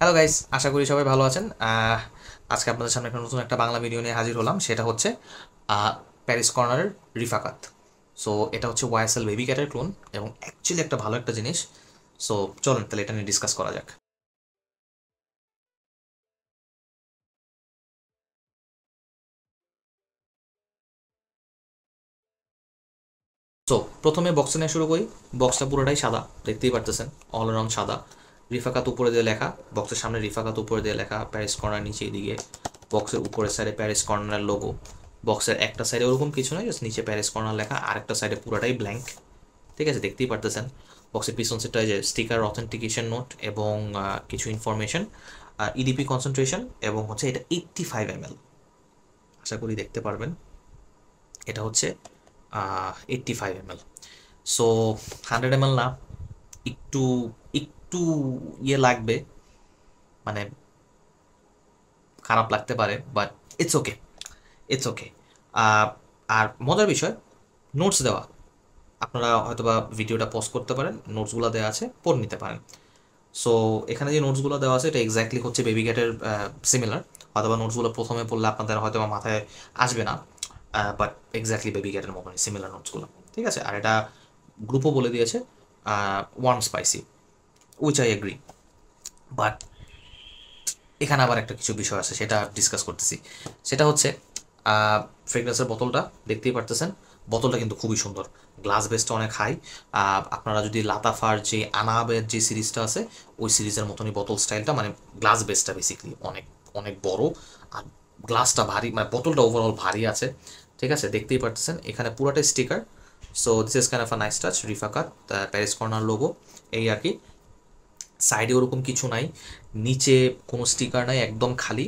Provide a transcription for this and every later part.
Hello guys, আশা করি সবাই ভালো আছেন। আজকে আপনাদের সামনে একটা নতুন একটা বাংলা ভিডিও নিয়ে হাজির হলাম। সেটা হচ্ছে প্যারিস কর্নারের রিফাকাত। সো এটা হচ্ছে ওয়াইএসএল বেবি ক্যাটের ক্লোন এবং অ্যাকচুয়ালি একটা ভালো একটা জিনিস। সো চলুন তাহলে এটা নিয়ে ডিসকাস করা যাক। সো প্রথমে বক্সটা নিয়ে শুরু করি। বক্সটা পুরোটাই সাদা, দেখতেই পারতেছেন, অল অ্যারাউন্ড সাদা। রিফাকাত উপরে দিয়ে লেখা, বক্সের সামনে রিফাকাত উপরে দিয়ে লেখা, প্যারিস কর্নার নিচে দিকে বক্সের উপরের সাইডে প্যারিস কর্নারের লোগো। বক্সের একটা সাইডে ওরকম কিছু নয়, জাস্ট নিচে প্যারিস কর্নার লেখা, আর একটা সাইডে পুরোটাই ব্ল্যাঙ্ক। ঠিক আছে, দেখতেই পারতেছেন। বক্সের পিছন সাইডটায় যে স্টিকার, অথেন্টিকেশন নোট এবং কিছু ইনফরমেশন, ইডিপি কনসেন্ট্রেশন, এবং হচ্ছে এটা 85 ml। আশা করি দেখতে পারবেন, এটা হচ্ছে 85 ml। সো 100 ml না, একটু একটু ইয়ে লাগবে, মানে খারাপ লাগতে পারে, but it's okay, it's okay. আর মজার বিষয়, নোটস দেওয়া। আপনারা হয়তোবা ভিডিওটা পজ করতে পারেন, নোটসগুলো দেওয়া আছে, পড়ে নিতে পারেন। সো এখানে যে নোটসগুলো দেওয়া আছে এটা এক্স্যাক্টলি হচ্ছে বেবি ক্যাটের সিমিলার। হয়তোবা নোটসগুলো প্রথমে পড়লে আপনাদের হয়তোবা মাথায় আসবে না, বাট এক্স্যাক্টলি বেবি ক্যাটের মতনই সিমিলার নোটসগুলো। ঠিক আছে, আর এটা গ্রুপও বলে দিয়েছে warm spicy, which I agree. But এখানে আবার একটা কিছু বিষয় আছে, সেটা ডিসকাস করতেছি। সেটা হচ্ছে ফ্রেগরেন্সের বোতলটা দেখতেই পারতেছেন। বোতলটা কিন্তু খুবই সুন্দর, গ্লাস বেসটা অনেক হাই। আপনারা যদি লাতাফার যে আনাবের যে সিরিজটা আছে, ওই সিরিজের মতনই বোতল স্টাইলটা, মানে গ্লাস বেসটা বেসিক্যালি অনেক অনেক বড়, আর গ্লাসটা ভারী, মানে বোতলটা ওভারঅল ভারী আছে। ঠিক আছে, দেখতেই পারতেছেন এখানে পুরাটাই sticker. So this is kind of a nice touch. Rifaqat, Paris corner logo, এই আর কি। সাইডে ওরকম কিছু নাই, নিচে কোনো স্টিকার নাই, একদম খালি।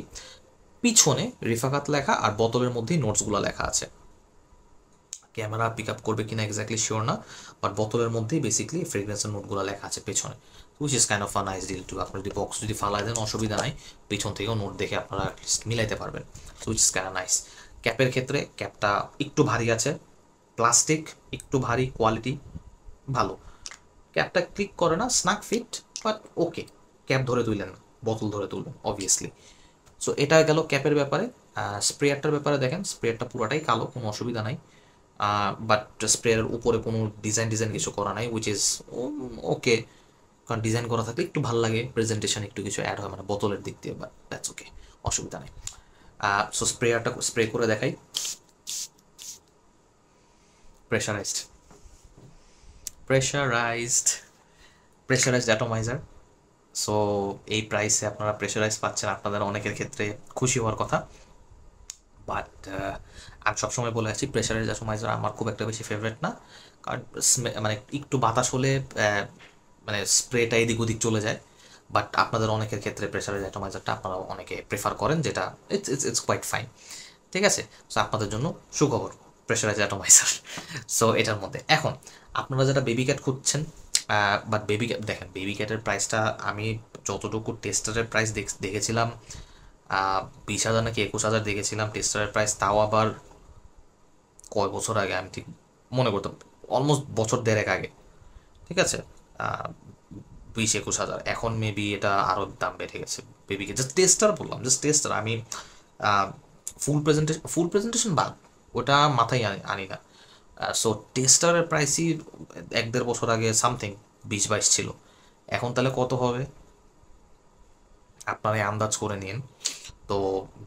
পিছনে রিফাকাত লেখা আর বোতলের মধ্যেই নোটসগুলো লেখা আছে। ক্যামেরা পিক আপ করবে কিনা এক্স্যাক্টলি শিওর না, বাট বোতলের মধ্যেই বেসিক্যালি ফ্রেগরেন্সের নোটগুলো লেখা আছে পেছনে, which is kind of a nice deal too. আপনার যদি বক্স যদি ফালাই দেন অসুবিধা নাই, পিছন থেকেও নোট দেখে আপনারা মিলাইতে পারবেন, উইচ ইজ কাইন্ড নাইস। ক্যাপের ক্ষেত্রে ক্যাপটা একটু ভারী আছে, প্লাস্টিক, একটু ভারী, কোয়ালিটি ভালো। ক্যাপটা ক্লিক করে না, স্নাক ফিট, বাট ওকে। ক্যাপ ধরে তুললেন না, বোতল ধরে তুলবেন অবভিয়াসলি। সো এটা গেল ক্যাপের ব্যাপারে। স্প্রেয়ারটার ব্যাপারে দেখেন, স্প্রেয়ারটা পুরাটাই কালো, কোনো অসুবিধা নাই। বাট স্প্রেয়ারের উপরে কোনো ডিজাইন ডিজাইন কিছু করা নাই, উইচ ইজ ওকে। কারণ ডিজাইন করা থাকলে একটু ভালো লাগে, প্রেজেন্টেশন একটু কিছু অ্যাড হয়, মানে বোতলের দিক দিয়ে, বাট দ্যাটস ওকে, অসুবিধা নেই। সো স্প্রেয়ারটা স্প্রে করে দেখাই। Pressurised, pressurised, pressurised atomiser. So এই প্রাইসে আপনারা প্রেশারাইজ পাচ্ছেন, আপনাদের অনেকের ক্ষেত্রে খুশি হওয়ার কথা। বাট আমি সবসময় বলে আসছি, প্রেশারাইজ অ্যাটমাইজার আমার খুব একটা বেশি ফেভারিট না। কারণ মানে একটু বাতাস হলে মানে স্প্রেটা এদিক ওদিক চলে যায়। বাট আপনাদের অনেকের ক্ষেত্রে প্রেশারাইজ অ্যাটমাইজারটা আপনারা অনেকে প্রেফার করেন, যেটা it's it's it's quite fine. ঠিক আছে, সো আপনাদের জন্য সুখবর, প্রেশারাইজ অ্যাটমাইজার। সো এটার মধ্যে এখন আপনারা যারা বেবি ক্যাট খুঁজছেন, বাট বেবি ক্যাট দেখেন, বেবি ক্যাটের প্রাইসটা আমি যতটুকু টেস্টারের প্রাইস দেখেছিলাম, 20,000 নাকি 21,000 দেখেছিলাম টেস্টারের প্রাইস, তাও আবার কয় বছর আগে, আমি ঠিক মনে করতাম অলমোস্ট বছর দেড়েক আগে। ঠিক আছে, 20-21 হাজার, এখন মেবি এটা আরও দাম বেড়ে গেছে। বেবিকে জাস্ট টেস্টার বললাম, জাস্ট টেস্টার, আমি ফুল প্রেজেন্টেশন বাদ, ওটা মাথায় আনি না। সো টেস্টারের প্রাইসই 1-1.5 বছর আগে সামথিং 20-22 ছিল, এখন তাহলে কত হবে আপনারা আন্দাজ করে নিন। তো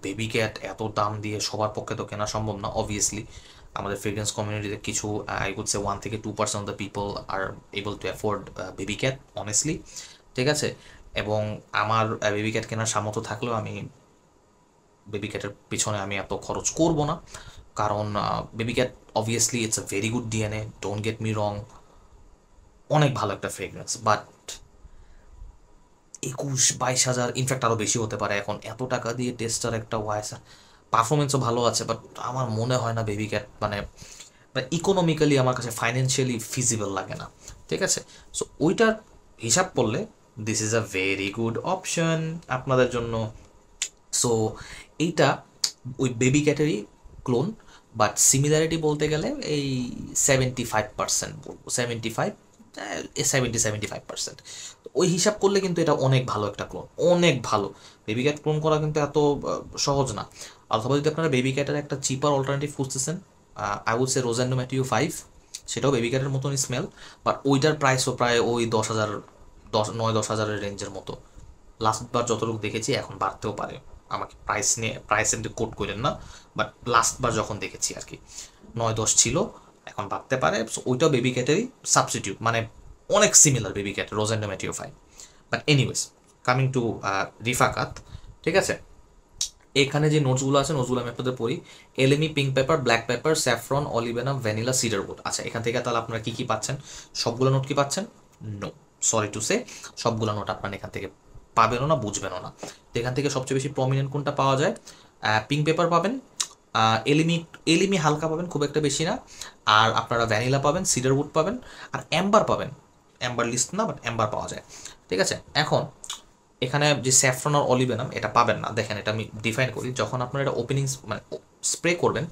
বেবি ক্যাট এত দাম দিয়ে সবার পক্ষে তো কেনা সম্ভব না অবভিয়াসলি। আমাদের ফ্রেগ্রেন্স কমিউনিটিতে কিছু, আই উড সে 1 থেকে 2% of the people R able to afford baby cat honestly. ঠিক আছে, এবং আমার বেবি ক্যাট কেনার সামর্থ্য থাকলেও আমি বেবি ক্যাটের পিছনে আমি এত খরচ করব না। কারণ baby cat obviously it's a very good DNA, don't get me রং, অনেক ভালো একটা ফ্রেগ্রেন্স। বাট 21-22 হাজার, ইনফ্যাক্ট আরও বেশি হতে পারে এখন, এত টাকা দিয়ে টেস্টার একটা ওয়াইস, পারফরমেন্সও ভালো আছে, বাট আমার মনে হয় না বেবি ক্যাট মানে ইকোনমিক্যালি আমার কাছে ফাইন্যান্সিয়ালি ফিজিবল লাগে না। ঠিক আছে, সো ওইটার হিসাব করলে this is a very good option আপনাদের জন্য। সো এইটা ওই বেবি ক্যাটেরই ক্লোন, বাট সিমিলারিটি বলতে গেলে এই 75% বলবো, 75, 70-75%। তো ওই হিসাব করলে কিন্তু এটা অনেক ভালো একটা ক্লোন, অনেক ভালো। বেবি ক্যাট ক্লোন করা কিন্তু এত সহজ না। অথবা যদি আপনারা বেবি ক্যাটের একটা চিপার অল্টারনেটিভ খুঁজতেছেন, আই উড সে রোজান্ডো ম্যাটিউ 5, সেটাও বেবি ক্যাটের মতনই স্মেল, বাট ওইটার প্রাইসও প্রায় ওই 10,000, 9-10 হাজারের রেঞ্জের মতো। লাস্টবার যতটুকু দেখেছি, এখন বাড়তেও পারে, আমাকে প্রাইস নিয়ে কোট করেন না, বাট লাস্টবার যখন দেখেছি আর কি 9-10 ছিল, এখন বাড়তে পারে। সো ওইটাও বেবি ক্যাটেরই সাবস্টিটিউট, মানে অনেক similar baby cat Rosendo Mateu 5। But anyways, coming to Rifaqat, ঠিক আছে, এখানে যে নোটসগুলো আছে নোটসগুলো আমি আপনাদের পড়ি। Elemi, pink pepper, black pepper, saffron, olibanum, vanilla, cedarwood. আচ্ছা, এখান থেকে তাহলে আপনারা কী কী পাচ্ছেন? সবগুলো নোট কি পাচ্ছেন? নো, সরি টু সে, সবগুলো নোট আপনারা এখান থেকে পাবেনও না, বুঝবেনও না। তো এখান থেকে সবচেয়ে বেশি প্রমিনেন্ট কোনটা পাওয়া যায়? পিঙ্ক পেপার পাবেন, এলিমি এলিমি হালকা পাবেন, খুব একটা বেশি না, আর আপনারা ভ্যানিলা পাবেন, সিডারউড পাবেন, আর অ্যাম্বার পাবেন। অ্যাম্বার লিস্ট না, বাট অ্যাম্বার পাওয়া যায়, ঠিক আছে। এখন এখানে যে স্যাফরন আর অলিভেনাম এটা পাবেন না। দেখেন, এটা আমি ডিফাইন করি। যখন আপনারা এটা ওপেনিং মানে স্প্রে করবেন,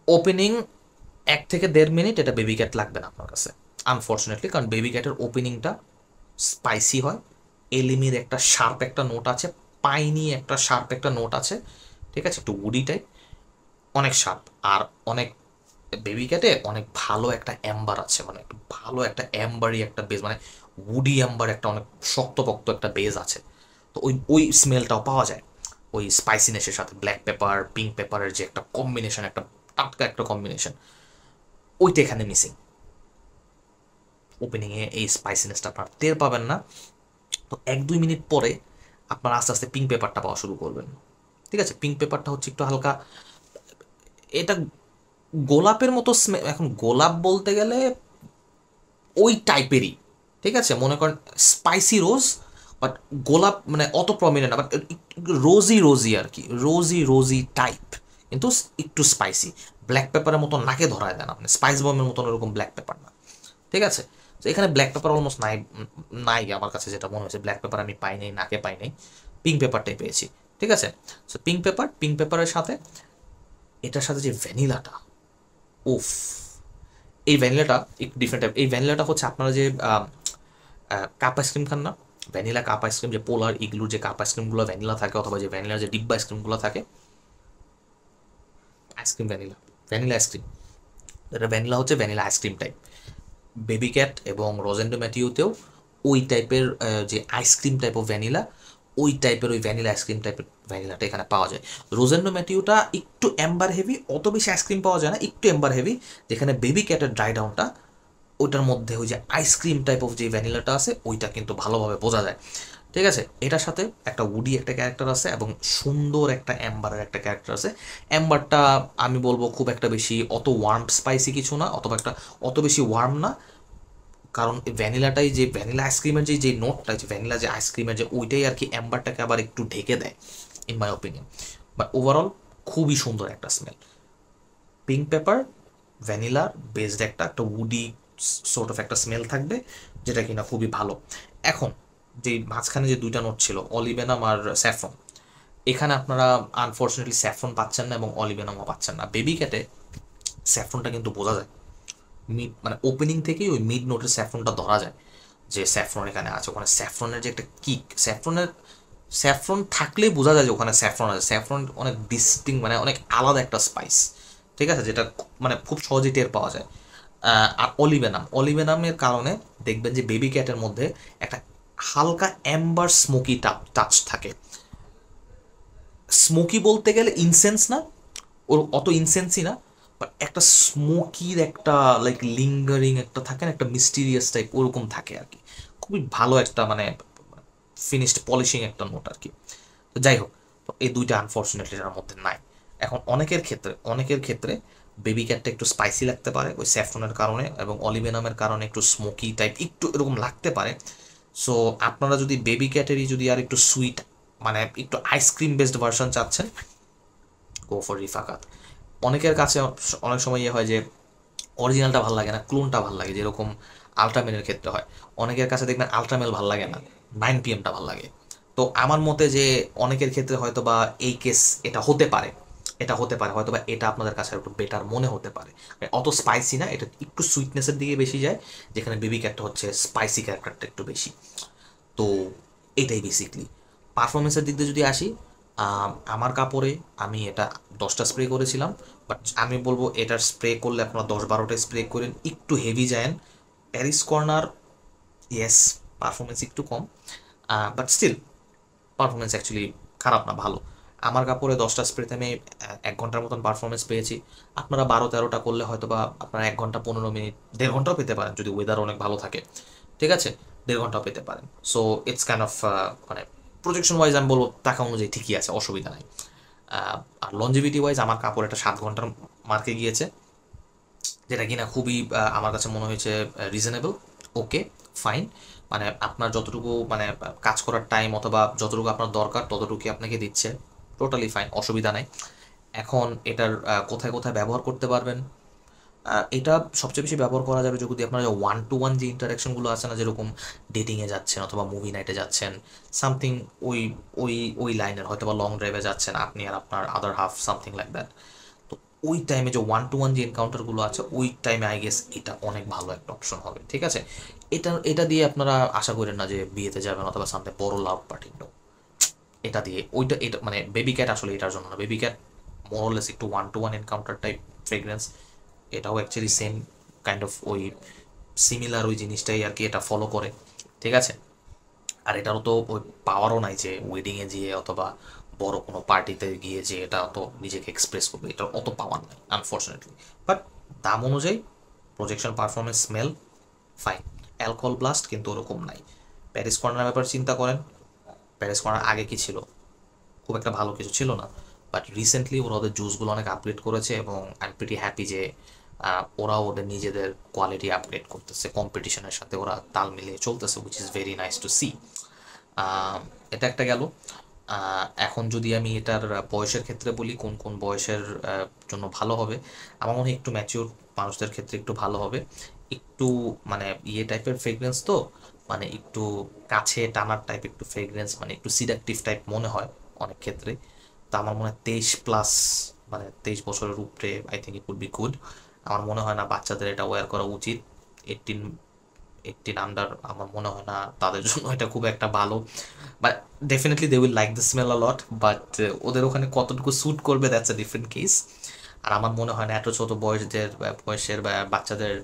ওপেনিং 1 থেকে 1.5 মিনিট এটা বেবি ক্যাট লাগবে না আপনার কাছে, আনফর্চুনেটলি, কারণ বেবি ক্যাটের ওপেনিংটা স্পাইসি হয়। এলিমির একটা শার্প একটা নোট আছে, পাইনি একটা শার্প একটা নোট আছে, ঠিক আছে, একটু উডি টাইপ, অনেক শার্প। আর অনেক বেবি ক্যাটে অনেক ভালো একটা অ্যাম্বার আছে, মানে একটু ভালো একটা অ্যাম্বারই একটা বেজ, মানে উডি অ্যাম্বার একটা অনেক শক্তপোক্ত একটা বেজ আছে। তো ওই ওই স্মেলটাও পাওয়া যায় ওই স্পাইসিনেসের সাথে। ব্ল্যাক পেপার, পিঙ্ক পেপারের যে একটা কম্বিনেশন, একটা টাটকা একটা কম্বিনেশন, ওইটা এখানে মিসিং। ওপেনিংয়ে এই স্পাইসিনেসটা আপনার টের পাবেন না। তো 1-2 মিনিট পরে আপনার আস্তে আস্তে পিঙ্ক পেপারটা পাওয়া শুরু করবেন, ঠিক আছে। পিঙ্ক পেপারটা হচ্ছে একটু হালকা, এটা গোলাপের মতো স্মেল। এখন গোলাপ বলতে গেলে ওই টাইপেরই, ঠিক আছে, মনে করেন স্পাইসি রোজ, বাট গোলাপ মানে অত প্রমিনেন্ট না, বাট রোজি রোজি আর কি, রোজি রোজি টাইপ, কিন্তু একটু স্পাইসি। ব্ল্যাক পেপারের মতো নাকে ধরায় দেন আপনি, স্পাইস বমের মতন ওরকম ব্ল্যাক পেপার না, ঠিক আছে। তো এখানে ব্ল্যাক পেপার অলমোস্ট নাই, নাই আমার কাছে যেটা মনে হয়েছে। ব্ল্যাক পেপার আমি পাই নাই, নাকে পাই নাই, পিঙ্ক পেপারটাই পেয়েছি, ঠিক আছে। সো পিঙ্ক পেপারের সাথে এটার সাথে যে ভ্যানিলাটা, উফ, এই ভ্যানিলাটা একটু ডিফারেন্ট টাইপ। এই ভ্যানিলাটা হচ্ছে আপনারা যে কাপ আইসক্রিম খান না, ভ্যানিলা কাপ আইসক্রিম, যে পোলার ইগলুর যে কাপ আইসক্রিমগুলো ভ্যানিলা থাকে, অথবা যে ভ্যানিলার যে ডিব্বা আইসক্রিমগুলো থাকে, আইসক্রিম ভ্যানিলা, ভ্যানিলা আইসক্রিম, এটা ভ্যানিলা হচ্ছে vanilla ice cream type. Baby cat এবং রোজেন্ডো ম্যাটিউতেও ওই টাইপের যে আইসক্রিম টাইপ অফ ভ্যানিলা, ওই টাইপের ওই ভ্যানিলা আইসক্রিম টাইপের ভ্যানিলাটা এখানে পাওয়া যায়। রোজেন্ডো ম্যাটিউটা একটু অ্যাম্বার হেভি, অত বেশি আইসক্রিম পাওয়া যায় না, একটু অ্যাম্বার হেভি। যেখানে বেবি ক্যাটের ড্রাই ডাউনটা, ওইটার মধ্যে ওই যে আইসক্রিম টাইপ অফ যে ভ্যানিলাটা আছে, ওইটা কিন্তু ভালোভাবে বোঝা যায়, ঠিক আছে। এটার সাথে একটা উডি একটা ক্যারেক্টার আছে, এবং সুন্দর একটা অ্যাম্বারের একটা ক্যারেক্টার আছে। অ্যাম্বারটা আমি বলবো খুব একটা বেশি অত ওয়ার্ম স্পাইসি কিছু না, অথবা একটা অত বেশি ওয়ার্ম না, কারণ ভ্যানিলাটাই যে ভ্যানিলা আইসক্রিমের যে নোটটা, যে ভ্যানিলা যে আইসক্রিমের যে ওইটাই আর কি অ্যাম্বারটাকে আবার একটু ঢেকে দেয়, in my opinion. But overall খুবই সুন্দর একটা স্মেল। পিঙ্ক পেপার, ভ্যানিলার বেসড একটা একটা উডি সর্ট অফ একটা স্মেল থাকবে, যেটা কিনা খুবই ভালো। এখন যে মাঝখানে যে দুইটা নোট ছিল, অলিভেনাম আর স্যাফরন, এখানে আপনারা আনফর্চুনেটলি স্যাফরন পাচ্ছেন না, এবং অলিভেনামও পাচ্ছেন না। বেবি ক্যাটে স্যাফরনটা কিন্তু বোঝা যায়, মিড মানে ওপেনিং থেকেই ওই মিড নোটের স্যাফরনটা ধরা যায়, যে স্যাফরন এখানে আছে। ওখানে স্যাফরনের যে একটা কিক, স্যাফরন থাকলেই বোঝা যায় যে ওখানে স্যাফরন আছে। স্যাফরন অনেক ডিস্টিং, মানে অনেক আলাদা একটা স্পাইস, ঠিক আছে, যেটা মানে খুব সহজেই টের পাওয়া যায়। আর অলিভেনামের কারণে দেখবেন যে বেবি ক্যাটের মধ্যে একটা হালকা অ্যাম্বার স্মোকি টাচ থাকে। স্মোকি বলতে গেলে ইনসেন্স না, ওর অত ইনসেন্সই না, বাট একটা স্মোকির একটা লাইক লিঙ্গারিং একটা থাকে না, একটা মিস্টিরিয়াস টাইপ ওরকম থাকে আর কি। খুবই ভালো একটা মানে ফিনিশড পলিশিং একটা নোট আর কি। তো যাই হোক, তো এই দুইটা আনফর্চুনেটলি এটার মধ্যে নাই। এখন অনেকের ক্ষেত্রে বেবি ক্যাটটা একটু স্পাইসি লাগতে পারে ওই স্যাফরনের কারণে, এবং অলিভেনামের কারণে একটু স্মোকি টাইপ একটু এরকম লাগতে পারে। সো আপনারা যদি বেবি ক্যাটেরই যদি আর একটু সুইট, মানে একটু আইসক্রিম বেসড ভার্সন চাচ্ছেন, গো ফর রিফাকাত। অনেকের কাছে অনেক সময় ইয়ে হয় যে অরিজিনালটা ভালো লাগে না, ক্লোনটা ভালো লাগে, যেরকম আলট্রামেলের ক্ষেত্রে হয়। অনেকের কাছে দেখবেন আলট্রামেল ভালো লাগে না, 9PM ভালো লাগে। তো আমার মতে যে অনেকের ক্ষেত্রে হয়তো বা এই কেস এটা হতে পারে, এটা হতে পারে, হয়তো বা এটা আপনাদের কাছে একটু বেটার মনে হতে পারে। অত স্পাইসি না, এটা একটু সুইটনেসের দিকে বেশি যায়, যেখানে বেবি ক্যাটটা হচ্ছে স্পাইসি ক্যারেক্টারটা একটু বেশি। তো এটাই বেসিকলি। পারফরমেন্সের দিক দিয়ে যদি আসি, আমার কাপড়ে আমি এটা 10টা স্প্রে করেছিলাম, বাট আমি বলবো এটার স্প্রে করলে আপনারা 10-12টা স্প্রে করেন, একটু হেভি যায়েন। প্যারিস কর্নার, ইয়েস, পারফরমেন্স একটু কম, বাট স্টিল পারফরমেন্স অ্যাকচুয়ালি খারাপ না, ভালো। আমার কাপড়ে 10টা স্প্রেতে আমি 1 ঘন্টার মতন পারফরমেন্স পেয়েছি। আপনারা 12-13টা করলে হয়তো বা আপনারা 1 ঘন্টা 15 মিনিট, 1.5 ঘন্টাও পেতে পারেন যদি ওয়েদার অনেক ভালো থাকে, ঠিক আছে, 1.5 ঘন্টাও পেতে পারেন। সো ইটস কাইন্ড অফ মানে প্রজেকশন ওয়াইজ আমি বলবো টাকা অনুযায়ী ঠিকই আছে, অসুবিধা নাই। আর লঞ্জিভিটি ওয়াইজ আমার কাপড় এটা 7 ঘন্টার মার্কে গিয়েছে, যেটা কিনা খুবই আমার কাছে মনে হয়েছে রিজনেবল, ওকে, ফাইন। মানে আপনার যতটুকু মানে কাজ করার টাইম অথবা যতটুকু আপনার দরকার ততটুকুই আপনাকে দিচ্ছে, টোটালি ফাইন, অসুবিধা নাই। এখন এটার কোথায় কোথায় ব্যবহার করতে পারবেন, এটা সবচেয়ে বেশি ব্যবহার করা যাবে যদি আপনার যে 1-to-1 যে ইন্টারাকশনগুলো আছে না, যেরকম ডেটিংয়ে যাচ্ছেন অথবা মুভি নাইটে যাচ্ছেন, সামথিং ওই ওই ওই লাইনের, হয়তো বা লং ড্রাইভে যাচ্ছেন আপনি আর আপনার আদার হাফ, সামথিং লাইক দ্যাট। তো ওই টাইমে যে 1-to-1 যে এনকাউন্টারগুলো আছে, ওই টাইমে আই গেস এটা অনেক ভালো একটা অপশন হবে, ঠিক আছে। এটা দিয়ে আপনারা আশা করেন না যে বিয়েতে যাবেন অথবা সামনে বড় লাভ পার্টি, নো। এটা দিয়ে ওইটা, এটা মানে বেবি ক্যাট আসলে এটার জন্য না। বেবি ক্যাট মোরলেস একটু 1-to-1 এনকাউন্টার টাইপ ফ্রেগরেন্স, এটাও অ্যাকচুয়ালি সেম কাইন্ড অফ ওই সিমিলার ওই জিনিসটাই আর কি এটা ফলো করে, ঠিক আছে। আর এটারও তো ওই পাওয়ারও নাই যে ওয়েডিংয়ে গিয়ে অথবা বড় কোনো পার্টিতে গিয়ে যে এটা অত নিজেকে এক্সপ্রেস করবে, এটার অত পাওয়ার নাই আনফর্চুনেটলি। বাট দাম অনুযায়ী projection, performance, smell fine. Alcohol blast কিন্তু ওরকম নাই। প্যারিস কর্নার ব্যাপার চিন্তা করেন, প্যারিস কর্নার আগে কি ছিল, খুব একটা ভালো কিছু ছিল না। বাট রিসেন্টলি ওরা ওদের জুসগুলো অনেক আপগ্রেড করেছে এবং আই এম প্রিটি হ্যাপি যে ওরা ওদের নিজেদের কোয়ালিটি আপগ্রেড করতেছে, কম্পিটিশনের সাথে ওরা তাল মিলিয়ে চলতেছে, which is very nice to see. এটা একটা গেল। এখন যদি আমি এটার বয়সের ক্ষেত্রে বলি, কোন কোন বয়সের জন্য ভালো হবে, আমার মনে হয় একটু ম্যাচিওর মানুষদের ক্ষেত্রে একটু ভালো হবে। একটু মানে ইয়ে টাইপের ফ্রেগরেন্স তো, মানে একটু কাছে টানার টাইপ একটু ফ্রেগরেন্স, মানে একটু সিডাকটিভ টাইপ মনে হয় অনেক ক্ষেত্রে। তো আমার মনে হয় 23+, মানে 23 বছরের উপরে I think it would be good. আমার মনে হয় না বাচ্চাদের এটা ওয়্যার করা উচিত। 18 আমার মনে হয় না তাদের জন্য এটা খুব একটা ভালো, but definitely they will like the smell a lot, but ওদের ওখানে কতটুকু স্যুট করবে দ্যাটস আ ডিফারেন্ট কেস। আর আমার মনে হয় না এত ছোট বয়সের বা বাচ্চাদের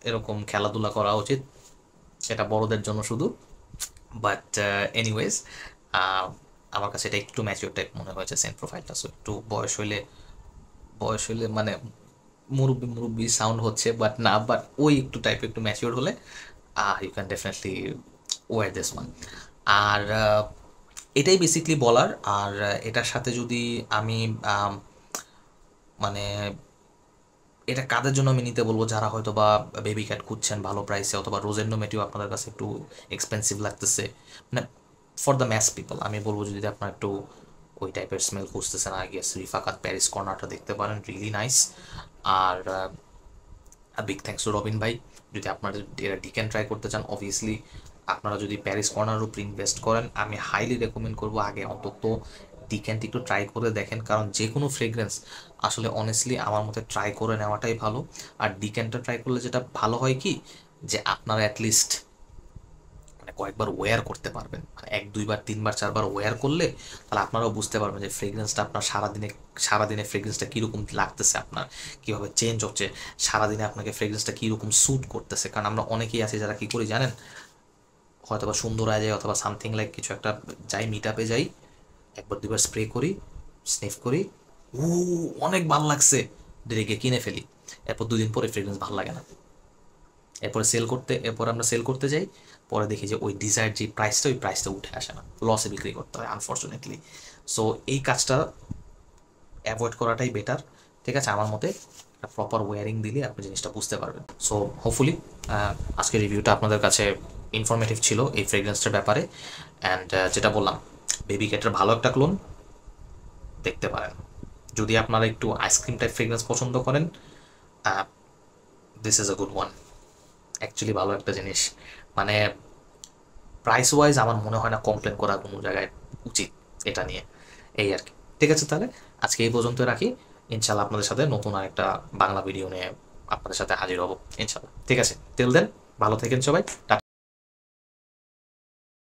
এরকম খেলাধুলা করা উচিত, এটা বড়দের জন্য শুধু। বাট এনিওয়েজ, আমার কাছে এটা একটু ম্যাচিওর টাইপ মনে হয়েছে সেন্ট প্রোফাইলটা। সো একটু বয়স হইলে মানে মুরব্বি মুরব্বি সাউন্ড হচ্ছে, বাট না, বাট ওই একটু টাইপ একটু ম্যাচিওর হলে you can definitely wear this one. আর এটাই বেসিকলি বলার। আর এটার সাথে যদি আমি মানে এটা কাদের জন্য আমি নিতে বলবো, যারা হয়তো বা বেবি ক্যাট খুঁজছেন ভালো প্রাইসে, অথবা রোজেন্ডো মেটিও আপনাদের কাছে একটু এক্সপেন্সিভ লাগতেছে, মানে ফর দ্য ম্যাস পিপল আমি বলবো, যদি আপনার একটু ওই টাইপের স্মেল খুঁজতেছেন, আই গেস রিফাকাত প্যারিস কর্নারটা দেখতে পারেন, রিয়েলি নাইস। আর বিগ থ্যাঙ্কস টু রবিন ভাই, যদি আপনারা এরা ডিক্যান ট্রাই করতে চান, অবভিয়াসলি আপনারা যদি প্যারিস কর্নার উপর ইনভেস্ট করেন, আমি হাইলি রেকমেন্ড করবো আগে অন্তত ডিক্যানটি একটু ট্রাই করে দেখেন, কারণ যে কোনো ফ্রেগরেন্স আসলে অনেস্টলি আমার মতে ট্রাই করে নেওয়াটাই ভালো। আর ডিক্যানটা ট্রাই করলে যেটা ভালো হয় কি, যে আপনারা অ্যাটলিস্ট মানে কয়েকবার ওয়্যার করতে পারবেন, মানে 1-2বার 3বার 4বার ওয়্যার করলে তাহলে আপনারাও বুঝতে পারবেন যে ফ্রেগরেন্সটা আপনার সারাদিনে ফ্রেগরেন্সটা কীরকম লাগতেছে, আপনার কীভাবে চেঞ্জ হচ্ছে, সারাদিনে আপনাকে ফ্রেগরেন্সটা কীরকম স্যুট করতেছে। কারণ আমরা অনেকেই আছি যারা কী করি জানেন, হয়তো বা সুন্দরায় যাই অথবা সামথিং লাইক কিছু একটা যাই, মিট আপে যাই, 1-2বার স্প্রে করি, স্নিফ করি, ও অনেক ভালো লাগছে, ডিরেক্টলি কিনে ফেলি। এরপর 2 দিন পরে ফ্রেগরেন্স ভালো লাগে না, এরপর আমরা সেল করতে যাই, পরে দেখি যে ওই ডিজায়ার যে প্রাইসটা, ওই প্রাইসটা উঠে আসে না, লসে বিক্রি করতে হয় আনফর্চুনেটলি। সো এই কাজটা অ্যাভয়েড করাটাই বেটার, ঠিক আছে। আমার মতে একটা প্রপার ওয়্যারিং দিলে আপনি জিনিসটা বুঝতে পারবেন। সো হোপফুলি আজকের রিভিউটা আপনাদের কাছে ইনফরমেটিভ ছিল এই ফ্রেগরেন্সটার ব্যাপারে। অ্যান্ড যেটা বললাম, বেবি ক্যাটের ভালো একটা ক্লোন দেখতে পারেন। যদি আপনারা একটু আইসক্রিম টাইপ ফ্রেগরেন্স পছন্দ করেন, this is a good one, actually ভালো একটা জিনিস। মানে প্রাইস ওয়াইজ আমার মনে হয় না কমপ্লেন করা কোনো জায়গায় উচিত এটা নিয়ে, এই আর কি। ঠিক আছে তাহলে আজকে এই পর্যন্ত রাখি। ইনশাল্লাহ আপনাদের সাথে নতুন আরেকটা বাংলা ভিডিও নিয়ে আপনাদের সাথে হাজির হব ইনশাল্লাহ। ঠিক আছে, টিল দেন ভালো থাকেন সবাই।